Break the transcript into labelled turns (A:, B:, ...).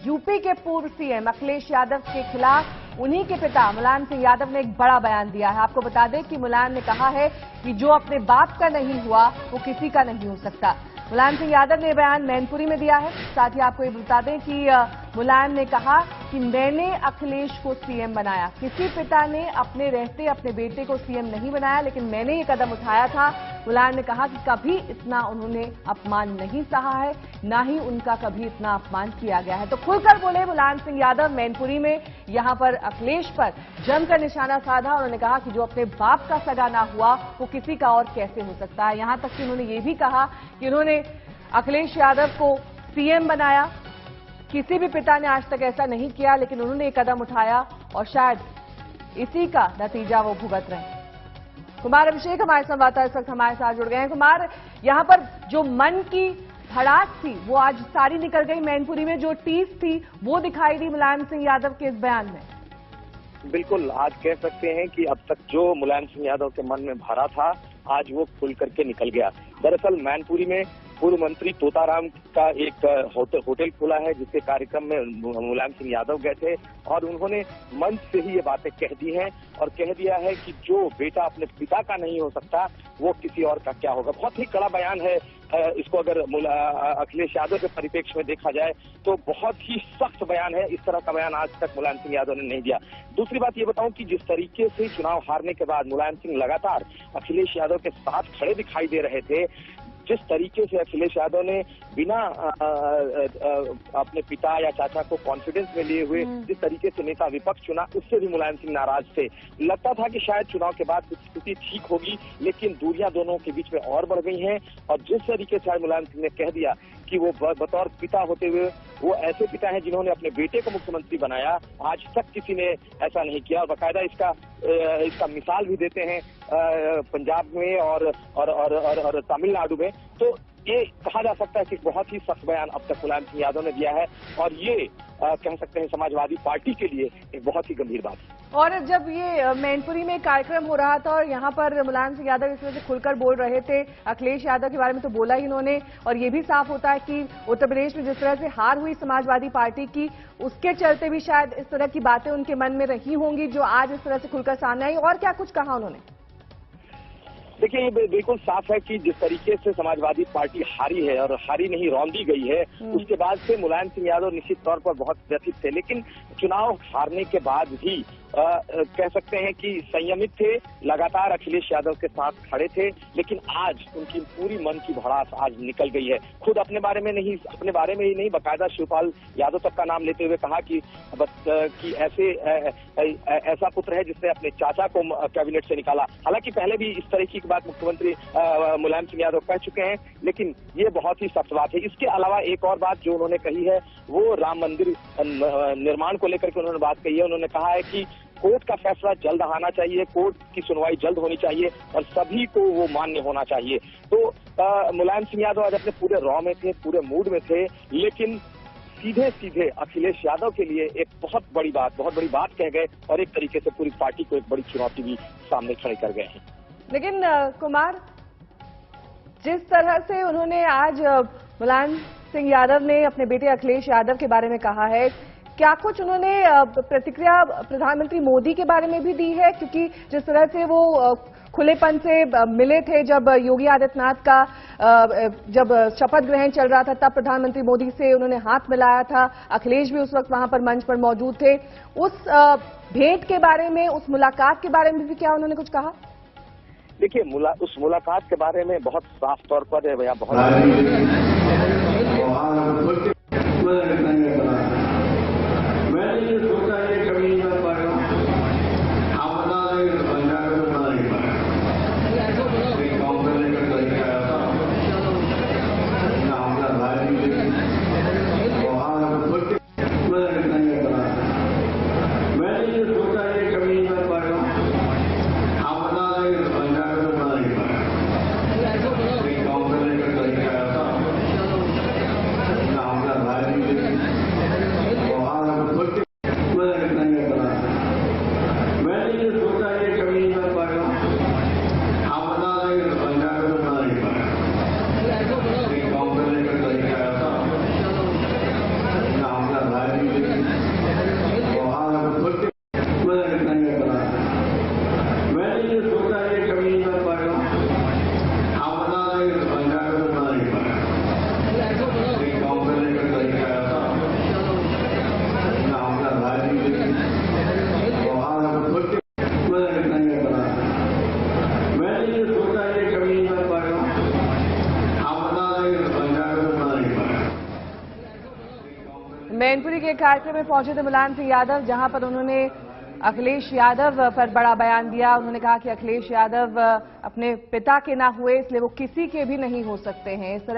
A: UP के पूर्व CM Akhilesh Yadav के खिलाफ उन्हीं के पिता मुलायम सिंह यादव ने एक बड़ा बयान दिया है। आपको बता दें कि मुलायम ने कहा है कि जो अपने बाप का नहीं हुआ वो किसी का नहीं हो सकता। मुलायम सिंह यादव ने बयान मैनपुरी में दिया है। साथ ही आपको ये बता दें कि मुलायम ने कहा कि मैंने अखिलेश को सीएम बनाया, किसी पिता ने अपने रहते अपने बेटे को सीएम नहीं बनाया, लेकिन मैंने ये कदम उठाया था। मुलायम ने कहा कि कभी इतना उन्होंने अपमान नहीं सहा है, ना ही उनका कभी इतना अपमान किया गया है। तो खुलकर बोले मुलायम सिंह यादव मैनपुरी में, यहां पर अखिलेश पर जमकर निशाना साधा। उन्होंने कहा कि जो अपने बाप का सगा ना हुआ वो किसी का और कैसे हो सकता है। यहां तक कि उन्होंने ये भी कहा कि उन्होंने अखिलेश यादव को सीएम बनाया, किसी भी पिता ने आज तक ऐसा नहीं किया, लेकिन उन्होंने ये कदम उठाया और शायद इसी का नतीजा वो भुगत रहे हैं। कुमार अभिषेक हमारे संवाददाता इस वक्त हमारे साथ जुड़ गए हैं। कुमार, यहां पर जो मन की भड़ास थी वो आज सारी निकल गई। मैनपुरी में जो टीस थी वो दिखाई दी मुलायम सिंह यादव के इस बयान में।
B: बिल्कुल, आज कह सकते हैं कि अब तक जो मुलायम सिंह यादव के मन में भरा था आज वो खुल करके निकल गया। दरअसल मैनपुरी में पूर्व मंत्री तोताराम का एक होटल खुला है, जिसके कार्यक्रम में मुलायम सिंह यादव गए थे और उन्होंने मंच से ही ये बातें कह दी हैं और कह दिया है कि जो बेटा अपने पिता का नहीं हो सकता वो किसी और का क्या होगा। बहुत ही कड़ा बयान है। इसको अगर अखिलेश यादव के परिप्रेक्ष्य में देखा जाए तो बहुत ही सख्त बयान है। इस तरह का बयान आज तक मुलायम सिंह यादव ने नहीं दिया। दूसरी बात ये बताऊं कि जिस तरीके से चुनाव हारने के बाद मुलायम सिंह लगातार अखिलेश यादव के साथ खड़े दिखाई दे रहे थे, जिस तरीके से अखिलेश यादव ने बिना अपने पिता या चाचा को कॉन्फिडेंस में लिए हुए जिस तरीके से नेता विपक्ष चुना, उससे भी मुलायम सिंह नाराज थे। लगता था कि शायद चुनाव के बाद कुछ स्थिति ठीक होगी, लेकिन दूरियां दोनों के बीच में और बढ़ गई हैं। और जिस तरीके से आज मुलायम सिंह ने कह दिया कि वो बतौर पिता होते हुए वो ऐसे पिता हैं जिन्होंने अपने बेटे को मुख्यमंत्री बनाया, आज तक किसी ने ऐसा नहीं किया। और बाकायदा इसका मिसाल भी देते हैं पंजाब में और तमिलनाडु में। तो ये कहा जा सकता है कि बहुत ही सख्त बयान अब तक मुलायम सिंह यादव ने दिया है और ये कह सकते हैं समाजवादी पार्टी के लिए एक बहुत ही गंभीर बात है। और
A: जब ये मैनपुरी में कार्यक्रम हो रहा था और यहाँ पर मुलायम सिंह यादव इस वजह से खुलकर बोल रहे थे, अखिलेश यादव के बारे में तो बोला ही इन्होंने, और ये भी साफ होता है कि उत्तर प्रदेश में जिस तरह से हार हुई समाजवादी पार्टी की, उसके चलते भी शायद इस तरह की बातें उनके मन में रही होंगी जो आज इस तरह से खुलकर सामने आई। और क्या कुछ कहा उन्होंने?
B: देखिए, ये बिल्कुल साफ है कि जिस तरीके से समाजवादी पार्टी हारी है और हारी नहीं रौंदी गई है, उसके बाद से मुलायम सिंह यादव निश्चित तौर पर बहुत व्यथित थे। लेकिन चुनाव हारने के बाद भी कह सकते हैं कि संयमित थे, लगातार अखिलेश यादव के साथ खड़े थे। लेकिन आज उनकी पूरी मन की भड़ास आज निकल गई है। खुद अपने बारे में ही नहीं बाकायदा शिवपाल यादव तक का नाम लेते हुए कहा कि ऐसा पुत्र है जिसने अपने चाचा को कैबिनेट से निकाला। हालांकि पहले भी इस तरह की बात मुख्यमंत्री मुलायम सिंह यादव कह चुके हैं, लेकिन ये बहुत ही सख्त बात है। इसके अलावा एक और बात जो उन्होंने कही है वो राम मंदिर निर्माण को लेकर के उन्होंने बात कही है। उन्होंने कहा है कि कोर्ट का फैसला जल्द आना चाहिए, कोर्ट की सुनवाई जल्द होनी चाहिए और सभी को वो मान्य होना चाहिए। तो मुलायम सिंह यादव आज अपने पूरे रॉ में थे, पूरे मूड में थे, लेकिन सीधे अखिलेश यादव के लिए एक बहुत बड़ी बात कह गए और एक तरीके से पूरी पार्टी को एक बड़ी चुनौती भी सामने खड़े कर गए हैं।
A: लेकिन कुमार, जिस तरह से उन्होंने आज मुलायम सिंह यादव ने अपने बेटे अखिलेश यादव के बारे में कहा है, क्या कुछ उन्होंने प्रतिक्रिया प्रधानमंत्री मोदी के बारे में भी दी है? क्योंकि जिस तरह से वो खुलेपन से मिले थे जब योगी आदित्यनाथ का जब शपथ ग्रहण चल रहा था, तब प्रधानमंत्री मोदी से उन्होंने हाथ मिलाया था। अखिलेश भी उस वक्त वहां पर मंच पर मौजूद थे। उस भेंट के बारे में, उस मुलाकात के बारे में भी क्या उन्होंने कुछ कहा?
B: देखिए, उस मुलाकात के बारे में बहुत साफ तौर पर या बहुत
C: मैंने ये सोचा ये कभी नहीं कर पाएगा, आप बता देंगे तो पंजाब में बता नहीं पाएगा। एक काम करने का तरीका आया था, हमला भाई नहीं बना। मैंने ये सोचा ये कभी नहीं कर पाएगा, आप बता देंगे तो पंजाब में बता नहीं पाएगा। एक काम करने का तरीका आया था, हमला भाई
A: कार्यक्रम में पहुंचे थे मुलायम सिंह यादव, जहां पर उन्होंने अखिलेश यादव पर बड़ा बयान दिया। उन्होंने कहा कि अखिलेश यादव अपने पिता के ना हुए, इसलिए वो किसी के भी नहीं हो सकते हैं। इस तरह